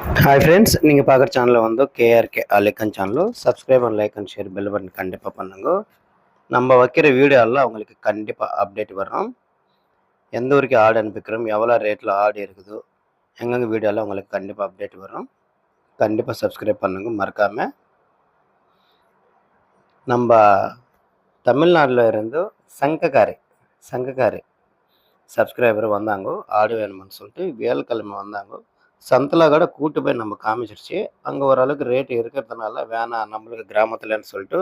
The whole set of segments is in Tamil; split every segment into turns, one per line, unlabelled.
ஹாய் ஃப்ரெண்ட்ஸ், நீங்கள் பார்க்குற சேனலில் வந்து கேஆர்கே அலைக்கன் channel subscribe and like and share bell button கண்டிப்பாக பண்ணுங்க. நம்ம வைக்கிற வீடியோ எல்லாம் உங்களுக்கு கண்டிப்பாக அப்டேட் வரும். எந்த ஊருக்கு ஆடு அனுப்பிக்கிறோம், எவ்வளோ ரேட்டில் ஆடு இருக்குதோ, எங்கெங்கே வீடியோலாம் உங்களுக்கு கண்டிப்பாக அப்டேட் வரும். கண்டிப்பாக சப்ஸ்கிரைப் பண்ணுங்க மறக்காமல். நம்ம தமிழ்நாட்டில் இருந்து சங்கக்காரி சப்ஸ்கிரைபர் வந்தாங்க. ஆடு வேணுமான்னு சொல்லிட்டு வியாழக்கிழமை வந்தாங்க. சந்தில் கூட கூட்டு போய் நம்ம காமிச்சிருச்சு. அங்கே ஓரளவுக்கு ரேட்டு இருக்கிறதுனால வேணாம் நம்மளுக்கு கிராமத்துலன்னு சொல்லிட்டு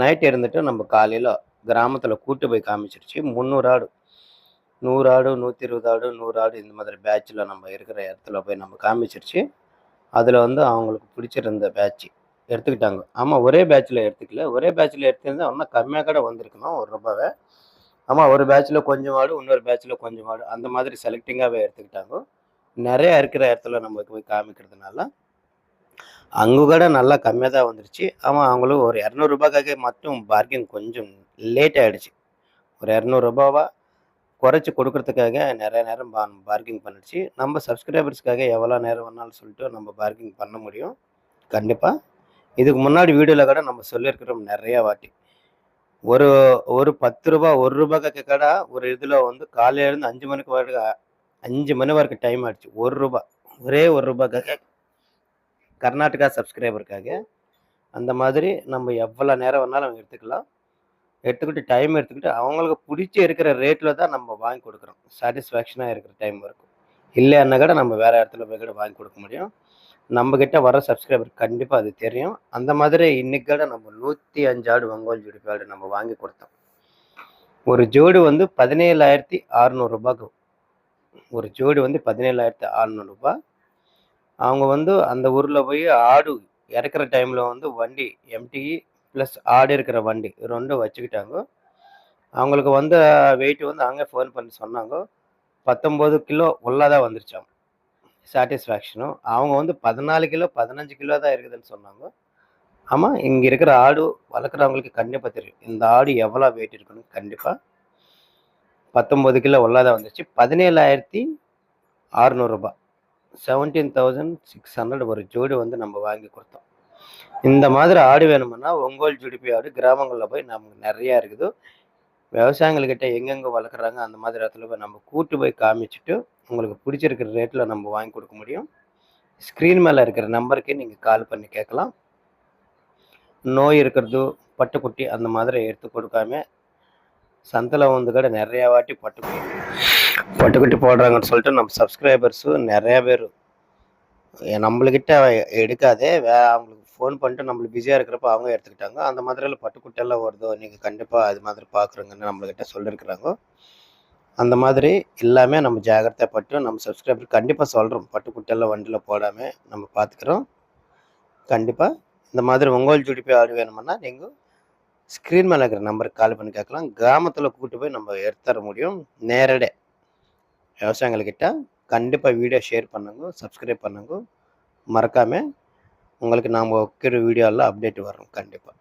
நைட் இருந்துட்டு நம்ம காலையில் கிராமத்தில் கூட்டு போய் காமிச்சிருச்சு. 300 ஆடு, 100 ஆடு, 120 ஆடு, 100 ஆடு இந்த மாதிரி பேட்சில் நம்ம இருக்கிற இடத்துல போய் நம்ம காமிச்சிருச்சு. அதில் வந்து அவங்களுக்கு பிடிச்சிருந்த பேட்ச் எடுத்துக்கிட்டாங்க. ஆமாம், ஒரே பேட்சில் எடுத்துக்கல. ஒரே பேட்சில் எடுத்துருந்தா இன்னும் கம்மியாக கூட வந்திருக்கணும் ஒரு ரூபாவை. ஆமாம், ஒரு பேட்சில் கொஞ்சம் ஆடு, இன்னொரு பேட்சில் கொஞ்சம் ஆடு, அந்த மாதிரி செலக்டிங்காகவே எடுத்துக்கிட்டாங்க. நிறைய இருக்கிற இடத்துல நம்ம போய் காமிக்கிறதுனால அங்கே கூட நல்லா கம்மியாக தான் வந்துருச்சு. ஆமாம், அவங்களும் ஒரு 200 மட்டும் பார்கிங் கொஞ்சம் லேட் ஆகிடுச்சு. ஒரு 200 குறைச்சி கொடுக்கறதுக்காக நிறைய நேரம் பார்கிங் பண்ணிடுச்சு. நம்ம சப்ஸ்கிரைபர்ஸ்க்காக எவ்வளோ நேரம் வேணாலும் சொல்லிட்டு நம்ம பார்கிங் பண்ண முடியும் கண்டிப்பாக. இதுக்கு முன்னாடி வீடியோவில் கூட நம்ம சொல்லியிருக்கிறோம் நிறையா வாட்டி. ஒரு ஒரு 10 ரூபா, 1 ரூபாய்க்கு கடை ஒரு இதில் வந்து காலையிலேருந்து 5 மணி வரைக்கும் டைம் ஆகிடுச்சு. 1 ரூபா, ஒரே 1 ரூபாய்க்காக கர்நாடகா சப்ஸ்கிரைபருக்காக. அந்த மாதிரி நம்ம எவ்வளோ நேரம் வேணாலும் எடுத்துக்கலாம். எடுத்துக்கிட்டு டைம் எடுத்துக்கிட்டு அவங்களுக்கு பிடிச்சி இருக்கிற ரேட்டில் தான் நம்ம வாங்கி கொடுக்குறோம். சாட்டிஸ்ஃபேக்ஷனாக இருக்கிற டைம் வரைக்கும். இல்லைன்னா கூட நம்ம வேறு இடத்துல போய் கூட வாங்கி கொடுக்க முடியும். நம்மக்கிட்ட வர சப்ஸ்கிரைபர் கண்டிப்பாக அது தெரியும். அந்த மாதிரி இன்னைக்கு கூட நம்ம 105 ஆடு ஒங்கோல் ஜோடி ஆடு நம்ம வாங்கி கொடுத்தோம். ஒரு ஜோடி வந்து 17,600 ரூபாய்க்கு. ஒரு ஜோடி வந்து 17,600 ரூபாய். அவங்க வந்து அந்த ஊரில் போய் ஆடு இறக்குற டைமில் வந்து வண்டி எம்டி ப்ளஸ் ஆடு இருக்கிற வண்டி ரெண்டும் வச்சுக்கிட்டாங்க. அவங்களுக்கு வந்து வெயிட் வந்து அங்கே ஃபோன் பண்ணி சொன்னாங்க. 19 கிலோ உள்ளாதான் வந்துருச்சாங்க சாட்டிஸ்ஃபேக்ஷனும். அவங்க வந்து 14 கிலோ 15 கிலோ தான் இருக்குதுன்னு சொன்னாங்க. ஆமாம், இங்கே இருக்கிற ஆடு வளர்க்குறவங்களுக்கு கண்டிப்பாக தெரியும் இந்த ஆடு எவ்வளோ வெயிட் இருக்குன்னு. கண்டிப்பாக 19 கிலோ உள்ளாதான் வந்துருச்சு. 17,600 ரூபாய், 17,600 ஒரு ஜோடி வந்து நம்ம வாங்கி கொடுத்தோம். இந்த மாதிரி ஆடு வேணுமுன்னா ஒங்கோல் ஜுடிப்பி ஆடு கிராமங்களில் போய் நமக்கு நிறையா இருக்குது. விவசாயிகள்கிட்ட எங்கெங்கே வளர்க்குறாங்க அந்த மாதிரி இடத்துல போய் நம்ம கூட்டு போய் காமிச்சிட்டு உங்களுக்கு பிடிச்சிருக்கிற ரேட்டில் நம்ம வாங்கி கொடுக்க முடியும். ஸ்க்ரீன் மேலே இருக்கிற நம்பருக்கு நீங்கள் கால் பண்ணி கேட்கலாம். நோய் இருக்கிறது பட்டுக்குட்டி அந்த மாதிரி எடுத்து கொடுக்காம சந்தில் வந்து கூட நிறையா வாட்டி பட்டுக்குட்டி போடுறாங்கன்னு சொல்லிட்டு நம்ம சப்ஸ்கிரைபர்ஸும் நிறையா பேர் நம்மளுக்கிட்ட எடுக்காதே அவங்களுக்கு ஃபோன் பண்ணிட்டு நம்மளுக்கு பிஸியாக இருக்கிறப்ப அவங்க எடுத்துக்கிட்டாங்க. அந்த மாதிரிலாம் பட்டுக்குட்டெல்லாம் வருதோ நீங்கள் கண்டிப்பாக அது மாதிரி பார்க்குறோங்கன்னு நம்மளுக்கிட்ட சொல்லியிருக்கிறாங்க. அந்த மாதிரி எல்லாமே நம்ம ஜாகிரதைப்பட்டு நம்ம சப்ஸ்கிரைபர் கண்டிப்பாக சொல்கிறோம். பட்டுக்குட்டெல்லாம் வண்டியில் போடாமல் நம்ம பார்த்துக்கிறோம். கண்டிப்பாக இந்த மாதிரி ஒங்கோல் ஜுடிப்பி ஆடு வேணுமுன்னா நீங்கள் ஸ்க்ரீன் மேலே இருக்கிற நம்பருக்கு கால் பண்ணி கேட்கலாம். கிராமத்தில் கூப்பிட்டு போய் நம்ம எடுத்துற முடியும் நேரடியாக விவசாயிகள்கிட்ட. கண்டிப்பாக வீடியோ ஷேர் பண்ணுங்க, சப்ஸ்கிரைப் பண்ணுங்க மறக்காமல். உங்களுக்கு நாம் வைக்கிற வீடியோவில் அப்டேட் வரும் கண்டிப்பாக.